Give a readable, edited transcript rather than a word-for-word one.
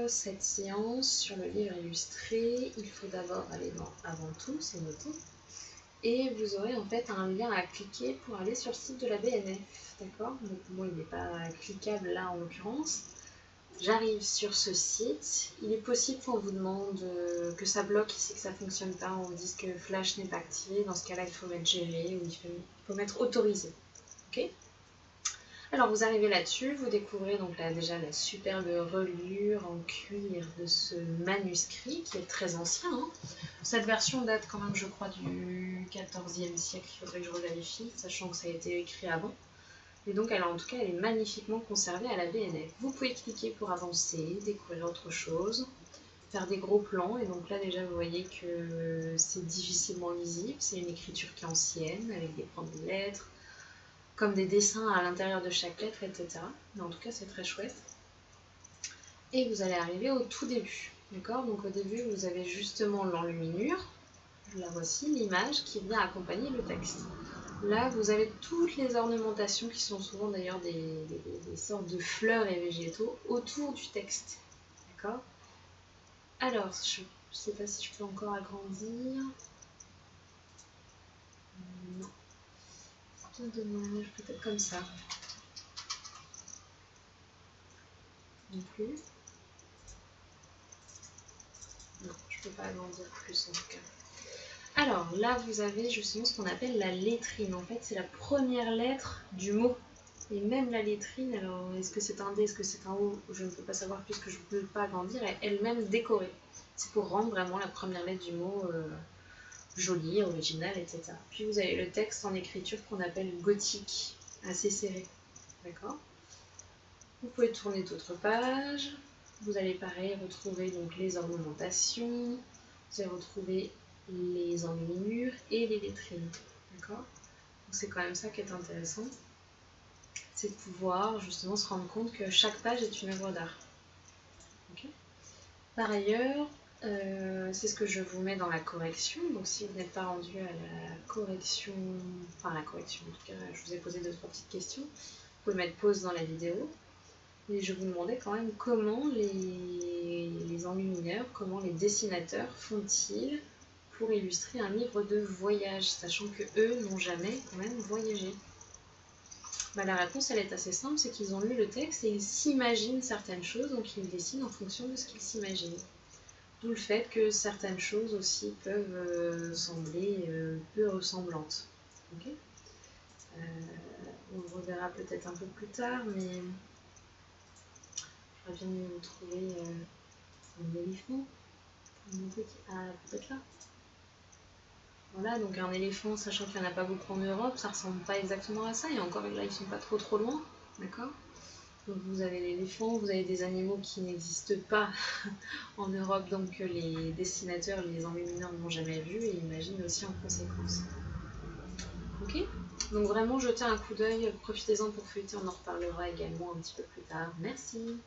cette séance sur le livre illustré, il faut d'abord aller dans Avant tout, c'est noté. Et vous aurez en fait un lien à cliquer pour aller sur le site de la BNF. D'accord? Donc moi il n'est pas cliquable là en l'occurrence. J'arrive sur ce site, il est possible qu'on vous demande que ça bloque ici, que ça ne fonctionne pas, on vous dise que Flash n'est pas activé, dans ce cas-là il faut mettre gérer ou il faut mettre autorisé. Ok? Alors vous arrivez là-dessus, vous découvrez donc là déjà la superbe reliure en cuir de ce manuscrit qui est très ancien. Hein. Cette version date quand même je crois du XIVe siècle, il faudrait que je revérifie, sachant que ça a été écrit avant. Et donc, en tout cas, elle est magnifiquement conservée à la BNF. Vous pouvez cliquer pour avancer, découvrir autre chose, faire des gros plans. Et donc là, déjà, vous voyez que c'est difficilement lisible. C'est une écriture qui est ancienne, avec des grandes lettres, comme des dessins à l'intérieur de chaque lettre, etc. Mais en tout cas, c'est très chouette. Et vous allez arriver au tout début. D'accord? Donc au début, vous avez justement l'enluminure. La voici, l'image qui vient accompagner le texte. Là, vous avez toutes les ornementations qui sont souvent d'ailleurs des sortes de fleurs et végétaux autour du texte. D'accord? Alors, je ne sais pas si je peux encore agrandir. Non. C'est bien dommage, peut-être comme ça. Non plus. Non, je ne peux pas agrandir plus en tout cas. Alors là, vous avez justement ce qu'on appelle la lettrine. En fait, c'est la première lettre du mot. Et même la lettrine, alors est-ce que c'est un D, est-ce que c'est un O, je ne peux pas savoir puisque je ne peux pas agrandir, est elle-même décorée. C'est pour rendre vraiment la première lettre du mot jolie, originale, etc. Puis vous avez le texte en écriture qu'on appelle gothique, assez serré. D'accord? Vous pouvez tourner d'autres pages. Vous allez pareil retrouver donc les ornementations. Vous allez retrouver les enluminures et les lettrines. D'accord? C'est quand même ça qui est intéressant. C'est de pouvoir justement se rendre compte que chaque page est une œuvre d'art. Okay. Par ailleurs, c'est ce que je vous mets dans la correction. Donc si vous n'êtes pas rendu à la correction, enfin la correction en tout cas, je vous ai posé 2-3 petites questions. Vous pouvez mettre pause dans la vidéo. Et je vous demandais quand même comment les enlumineurs, comment les dessinateurs font-ils pour illustrer un livre de voyage, sachant que eux n'ont jamais quand même voyagé. Bah, la réponse elle est assez simple, c'est qu'ils ont lu le texte et ils s'imaginent certaines choses, donc ils dessinent en fonction de ce qu'ils s'imaginent. D'où le fait que certaines choses aussi peuvent sembler peu ressemblantes. Okay. On le reverra peut-être un peu plus tard, mais j'aurais bien aimé vous trouver un éléphant. Ah, peut-être là. Voilà, donc un éléphant, sachant qu'il n'y en a pas beaucoup en Europe, ça ressemble pas exactement à ça, et encore là, ils sont pas trop loin, d'accord? Donc vous avez l'éléphant, vous avez des animaux qui n'existent pas en Europe, donc les dessinateurs, les enlumineurs n'ont jamais vu, et imaginent aussi en conséquence. Ok? Donc vraiment, jetez un coup d'œil, profitez-en pour feuilleter, on en reparlera également un petit peu plus tard. Merci!